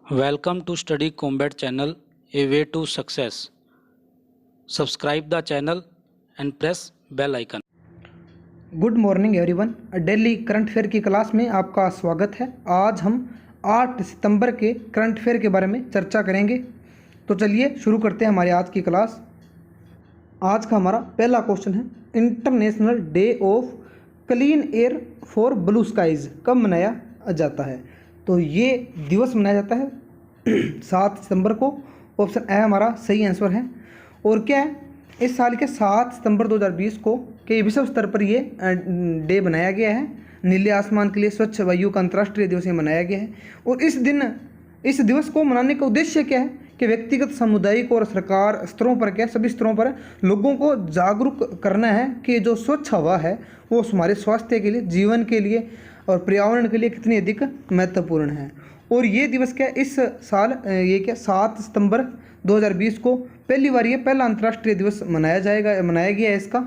Welcome to Study Combat channel, a way to success. Subscribe the channel and press bell icon. Good morning everyone. Daily current affair की class में आपका स्वागत है। आज हम 8 सितंबर के करंट अफेयर के बारे में चर्चा करेंगे। तो चलिए शुरू करते हैं हमारी आज की क्लास। आज का हमारा पहला क्वेश्चन है, international day of clean air for blue skies कब मनाया जाता है? तो ये दिवस मनाया जाता है 7 सितंबर को। ऑप्शन ए हमारा सही आंसर है। और क्या है, इस साल के 7 सितंबर 2020 को के विश्व स्तर पर ये डे बनाया गया है। नीले आसमान के लिए स्वच्छ वायु का अंतर्राष्ट्रीय दिवस ये मनाया गया है। और इस दिवस को मनाने का उद्देश्य क्या है कि व्यक्तिगत, सामुदायिक और सरकार स्तरों पर, क्या सभी स्तरों पर लोगों को जागरूक करना है कि जो स्वच्छ हवा है वो हमारे स्वास्थ्य के लिए, जीवन के लिए और पर्यावरण के लिए कितनी अधिक महत्वपूर्ण है। और ये दिवस क्या, इस साल ये क्या 7 सितंबर 2020 को पहली बार ये पहला अंतर्राष्ट्रीय दिवस मनाया गया है इसका।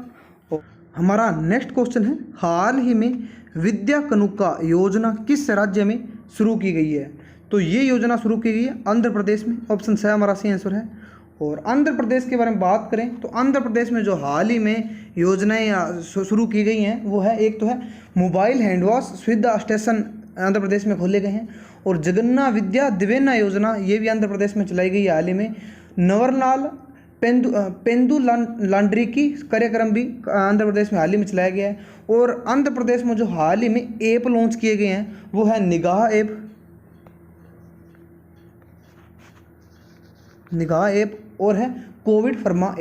हमारा नेक्स्ट क्वेश्चन है, हाल ही में विद्या कनुका योजना किस राज्य में शुरू की गई है? तो ये योजना शुरू की गई है आंध्र प्रदेश में। ऑप्शन सी हमारा सही आंसर है। और आंध्र प्रदेश के बारे में बात करें तो आंध्र प्रदेश में जो हाल ही में योजनाएं शुरू की गई हैं वो है, एक तो है मोबाइल हैंड वॉश सुविधा स्टेशन आंध्र प्रदेश में खोले गए हैं। और जगन्ना विद्या दिवेना योजना ये भी आंध्र प्रदेश में चलाई गई है हाल ही में। नवरनाल पेंदु लॉन्ड्री की कार्यक्रम भी आंध्र प्रदेश में हाल ही में चलाया गया है। और आंध्र प्रदेश में जो हाल ही में ऐप लॉन्च किए गए हैं वो है निगाह ऐप और है कोविड फर्मा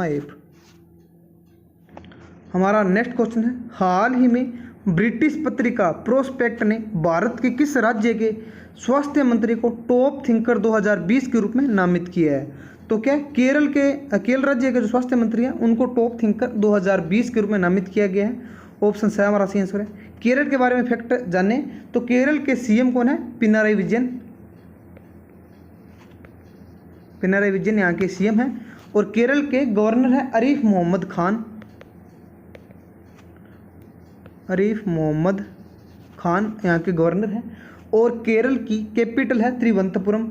ऐप। हमारा नेक्स्ट क्वेश्चन है, हाल ही में ब्रिटिश पत्रिका प्रोस्पेक्ट ने भारत के किस राज्य के स्वास्थ्य मंत्री को टॉप थिंकर 2020 के रूप में नामित किया है? तो क्या केरल राज्य के जो स्वास्थ्य मंत्री हैं उनको टॉप थिंकर 2020 के रूप में नामित किया गया है। ऑप्शन सी हमारा सही आंसर है। केरल के बारे में फैक्ट जाने तो केरल के सीएम कौन है? पिनाराई विजयन यहाँ के सीएम हैं। और केरल के गवर्नर है आरिफ मोहम्मद खान यहाँ के गवर्नर हैं। और केरल की कैपिटल है त्रिवंतपुरम।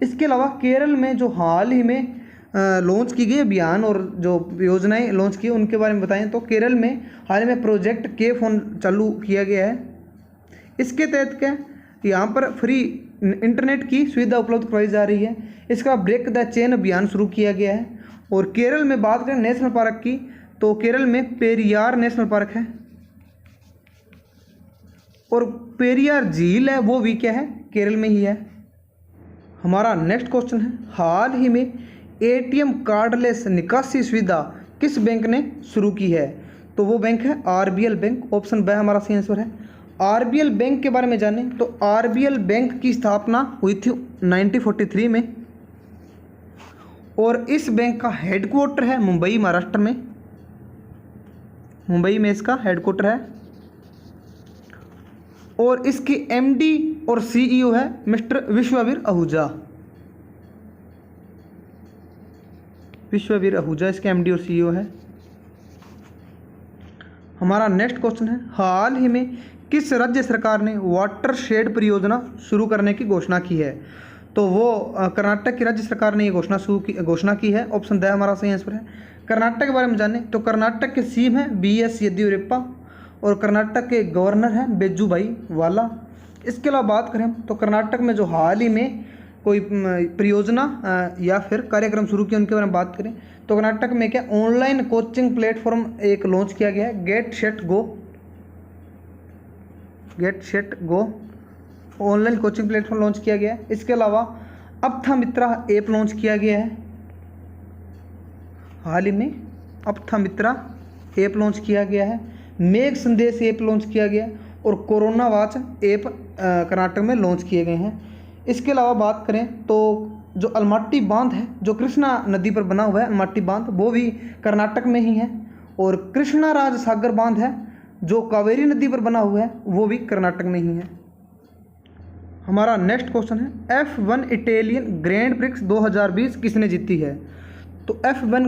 इसके अलावा केरल में जो हाल ही में लॉन्च की गई अभियान और जो योजनाएं लॉन्च की उनके बारे में बताएं तो केरल में हाल ही में प्रोजेक्ट के फोन चालू किया गया है। इसके तहत क्या यहाँ पर फ्री इंटरनेट की सुविधा उपलब्ध करवाई जा रही है। इसका ब्रेक द चेन अभियान शुरू किया गया है। और केरल में बात करें नेशनल पार्क की तो केरल में पेरियार नेशनल पार्क है। और पेरियार झील है वो भी क्या है, केरल में ही है। हमारा नेक्स्ट क्वेश्चन है, हाल ही में एटीएम कार्डलेस निकासी सुविधा किस बैंक ने शुरू की है? तो वो बैंक है आरबीएल बैंक। ऑप्शन बी हमारा सही आंसर है। आरबीएल बैंक के बारे में जानें तो आरबीएल बैंक की स्थापना हुई थी 1943 में। और इस बैंक का हेडक्वार्टर है मुंबई, महाराष्ट्र में। मुंबई में इसका हेडक्वार्टर है। और इसकी एमडी और सीईओ है मिस्टर विश्ववीर आहूजा इसके एमडी और सीईओ है। हमारा नेक्स्ट क्वेश्चन है, हाल ही में किस राज्य सरकार ने वाटर शेड परियोजना शुरू करने की घोषणा की है? तो वो कर्नाटक की राज्य सरकार ने ये घोषणा की है। ऑप्शन द हमारा सही आंसर है। कर्नाटक के बारे में जाने तो कर्नाटक के सीएम है बीएस येदियुरप्पा। और कर्नाटक के गवर्नर हैं बेजूभाई वाला। इसके अलावा बात करें तो कर्नाटक में जो हाल ही में कोई परियोजना या फिर कार्यक्रम शुरू किया उनके बारे में बात करें तो कर्नाटक में क्या ऑनलाइन कोचिंग प्लेटफॉर्म एक लॉन्च किया गया है, get set go online coaching platform launch किया गया है। इसके अलावा अपथा मित्रा ऐप लॉन्च किया गया है। हाल ही में अपथा मित्रा ऐप लॉन्च किया गया है। मेघ संदेश ऐप लॉन्च किया गया और कोरोना वॉच ऐप कर्नाटक में लॉन्च किए गए हैं। इसके अलावा बात करें तो जो अलमाटी बांध है जो कृष्णा नदी पर बना हुआ है, अलमाटी बांध वो भी कर्नाटक में ही है। और कृष्णा राज सागर बांध है जो कावेरी नदी पर बना हुआ है वो भी कर्नाटक में ही है। हमारा नेक्स्ट क्वेश्चन है, F1 इटालियन ग्रैंड प्रिक्स 2020 किसने जीती है? तो F1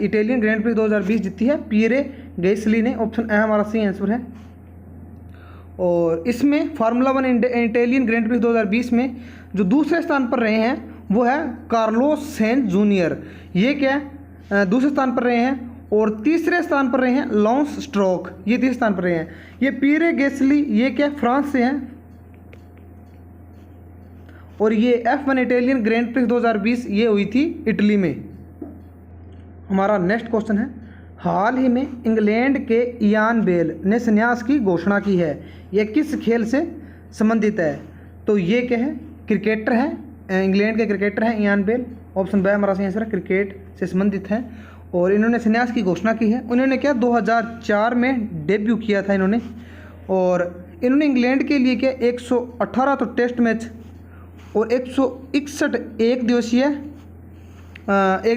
इटालियन ग्रैंड प्रिक्स 2020 जीती है पियरे गैसली ने। ऑप्शन ए हमारा सही आंसर है। और इसमें फार्मूला 1 इटालियन ग्रैंड प्रिक्स 2020 में जो दूसरे स्थान पर रहे हैं वो है कार्लोस सेंज जूनियर, ये क्या दूसरे स्थान पर रहे हैं। और तीसरे स्थान पर रहे हैं लॉन्स स्ट्रोक, ये तीसरे स्थान पर रहे हैं। ये पीरे गेसली, ये क्या फ्रांस से हैं। और ये F1 इटालियन ग्रैंड प्रिक्स 2020 ये हुई थी इटली में। हमारा नेक्स्ट क्वेश्चन है, हाल ही में इंग्लैंड के इयान बेल ने संन्यास की घोषणा की है, यह किस खेल से संबंधित है? तो ये क्या है, क्रिकेटर है, इंग्लैंड के क्रिकेटर हैं इयान बेल। ऑप्शन बी हमारा सही आंसर है, क्रिकेट से संबंधित है। और इन्होंने संन्यास की घोषणा की है। उन्होंने क्या 2004 में डेब्यू किया था इन्होंने। और इन्होंने इंग्लैंड के लिए क्या 118 तो टेस्ट मैच और 161 एक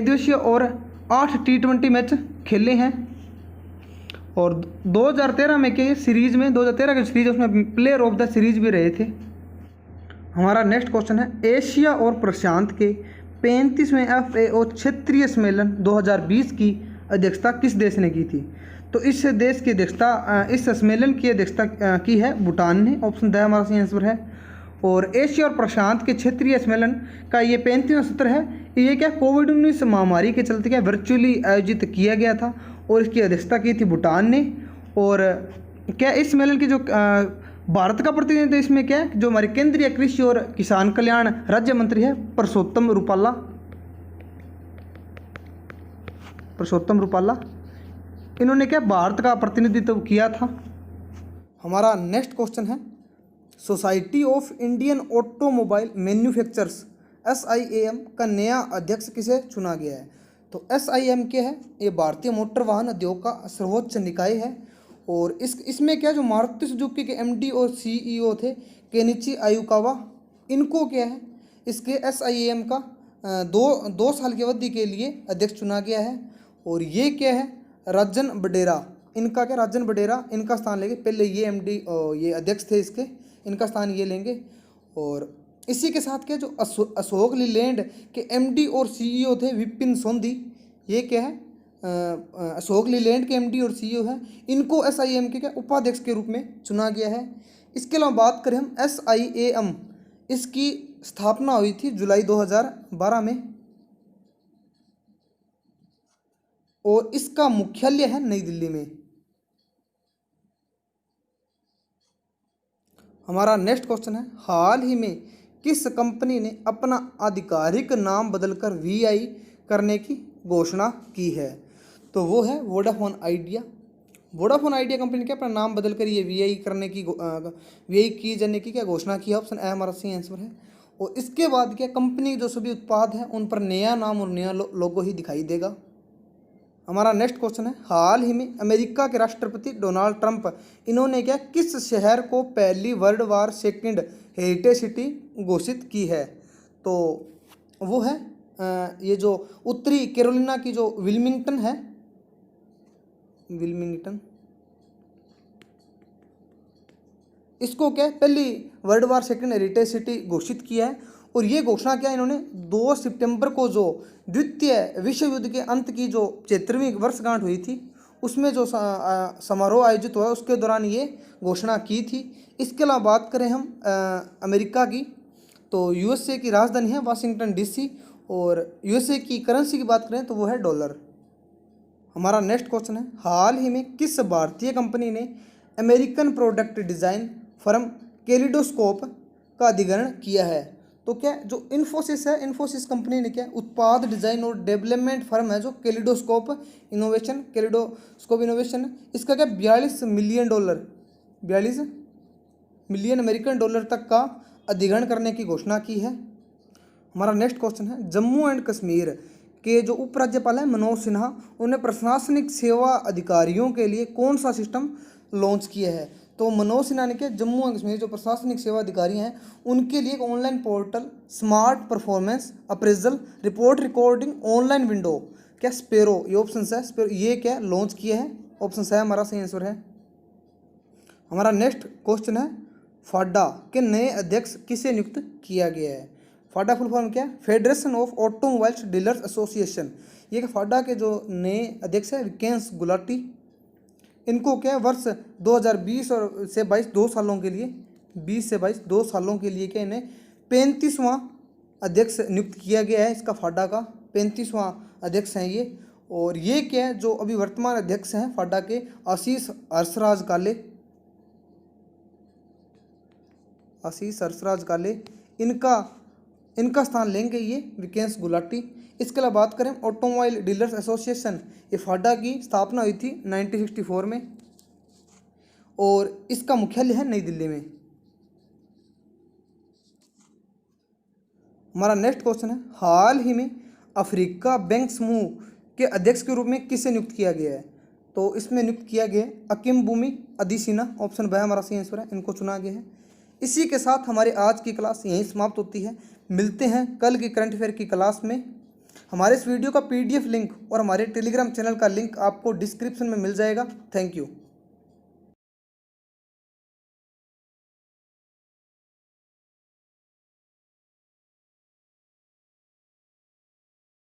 दिवसीय और 8 T20 मैच खेले हैं। और 2013 में के सीरीज में 2013 के सीरीज उसमें प्लेयर ऑफ द सीरीज भी रहे थे। हमारा नेक्स्ट क्वेश्चन है, एशिया और प्रशांत के 35वें FAO क्षेत्रीय सम्मेलन 2020 की अध्यक्षता किस देश ने की थी? तो इस देश की अध्यक्षता, इस सम्मेलन की अध्यक्षता की है भूटान ने। ऑप्शन द हमारा सही आंसर है। और एशिया और प्रशांत के क्षेत्रीय सम्मेलन का ये 35वां सत्र है। ये क्या कोविड-19 महामारी के चलते क्या वर्चुअली आयोजित किया गया था और इसकी अध्यक्षता की थी भूटान ने। और क्या इस सम्मेलन की जो भारत का प्रतिनिधित्व इसमें क्या है, जो हमारे केंद्रीय कृषि और किसान कल्याण राज्य मंत्री है परसोत्तम रुपाला, इन्होंने क्या भारत का प्रतिनिधित्व किया था। हमारा नेक्स्ट क्वेश्चन है, society of Indian automobile manufacturers SIAM का नया अध्यक्ष किसे चुना गया है? तो SIAM क्या है, ये भारतीय मोटर वाहन उद्योग का सर्वोच्च निकाय है। और इसमें क्या जो मारुति सुजुकी के MD और CEO थे केनिची आयुकावा, इनको क्या है इसके SIAM का दो साल की अवधि के लिए अध्यक्ष चुना गया है। और ये क्या है राजन बडेरा, इनका क्या राजन बडेरा इनका स्थान लेंगे। पहले ये MD ये अध्यक्ष थे इसके, इनका स्थान ये लेंगे। और इसी के साथ क्या जो अशोक लीलैंड के MD और CEO थे विपिन सोंधी, ये क्या है अशोक लीलैंड के MD और CEO हैं, इनको SIAM के क्या उपाध्यक्ष के रूप में चुना गया है। इसके अलावा बात करें हम SIAM, इसकी स्थापना हुई थी जुलाई 2012 में और इसका मुख्यालय है नई दिल्ली में। हमारा नेक्स्ट क्वेश्चन है, हाल ही में किस कंपनी ने अपना आधिकारिक नाम बदलकर VI करने की घोषणा की है? तो वो है Vodafone idea. Vodafone idea company ने क्या अपना नाम बदलकर ये VI करने की VI की जाने की क्या घोषणा की है। ऑप्शन ए हमारा सही आंसर है। और इसके बाद क्या कंपनी जो सभी उत्पाद हैं उन पर नया नाम और नया लोगो ही दिखाई देगा। हमारा नेक्स्ट क्वेश्चन है, हाल ही में अमेरिका के राष्ट्रपति डोनाल्ड ट्रंप, इन्होंने क्या किस शहर को पहली world war second heritage city घोषित की है? तो वो है ये जो उत्तरी कैरोलिना की जो विल्मिंगटन है, विल्मिंगटन, इसको क्या पहली world war second heritage city घोषित किया है। और ये घोषणा क्या इन्होंने 2 सितंबर को जो द्वितीय विश्व युद्ध के अंत की जो 76वीं वर्षगांठ हुई थी उसमें जो समारोह आयोजित हुआ उसके दौरान ये घोषणा की थी। इसके अलावा बात करें हम अमेरिका की, तो USA की राजधानी है वाशिंगटन DC और USA की करेंसी की बात करें तो वो है डॉलर। हमारा नेक्स्ट क्वेश्चन है, हाल ही में किस भारतीय कंपनी ने American product design firm kaleidoscope का अधिग्रहण किया है? तो क्या जो इन्फोसिस है, इन्फोसिस कंपनी ने क्या उत्पाद डिज़ाइन और डेवलपमेंट फर्म है जो कैलिडोस्कोप इनोवेशन इसका क्या $42 मिलियन अमेरिकन डॉलर तक का अधिग्रहण करने की घोषणा की है। हमारा नेक्स्ट क्वेश्चन है, जम्मू एंड कश्मीर के जो उपराज्यपाल हैं मनोज सिन्हा, उन्हें प्रशासनिक सेवा अधिकारियों के लिए कौन सा सिस्टम लॉन्च किया है? तो मनोज सिन्हा ने क्या जम्मू एंड कश्मीर जो प्रशासनिक सेवा अधिकारी हैं उनके लिए एक online portal smart performance appraisal report recording online window क्या स्पेरो, ये ऑप्शन है स्पेरो, ये क्या लॉन्च किया है। ऑप्शन है हमारा सही आंसर है। हमारा नेक्स्ट क्वेश्चन है, फाडा के नए अध्यक्ष किसे नियुक्त किया गया है? फाडा फुल फॉर्म क्या है? Federation of automobiles dealers association. ये फाडा के जो नए अध्यक्ष है विकेंस गुलाटी, इनको क्या है वर्ष 2020 और से 22 2 सालों के लिए 20 से 22 2 सालों के लिए क्या इन्हें 35वां अध्यक्ष नियुक्त किया गया है। इसका फाडा का 35वां अध्यक्ष हैं ये। और ये क्या है जो अभी वर्तमान अध्यक्ष हैं फाडा के आशीष हर्षराज काले, आशीष हर्षराज काले, इनका स्थान लेंगे ये विकेंश गुलाटी। इसके अलावा बात करें ऑटोमोबाइल डीलर्स एसोसिएशन, ये फाडा की स्थापना हुई थी 1964 में और इसका मुख्यालय है नई दिल्ली में। हमारा नेक्स्ट क्वेश्चन है, हाल ही में अफ्रीका बैंक समूह के अध्यक्ष के रूप में किसे नियुक्त किया गया है? तो इसमें नियुक्त किया गया है अकिमबुमी अदिसिना, ऑप्शन ब हमारा सही आंसर है, इनको चुना गया है। इसी के साथ हमारी आज की क्लास यहीं समाप्त होती है। मिलते हैं कल की करंट अफेयर की क्लास में। हमारे इस वीडियो का PDF लिंक और हमारे टेलीग्राम चैनल का लिंक आपको डिस्क्रिप्शन में मिल जाएगा। Thank you.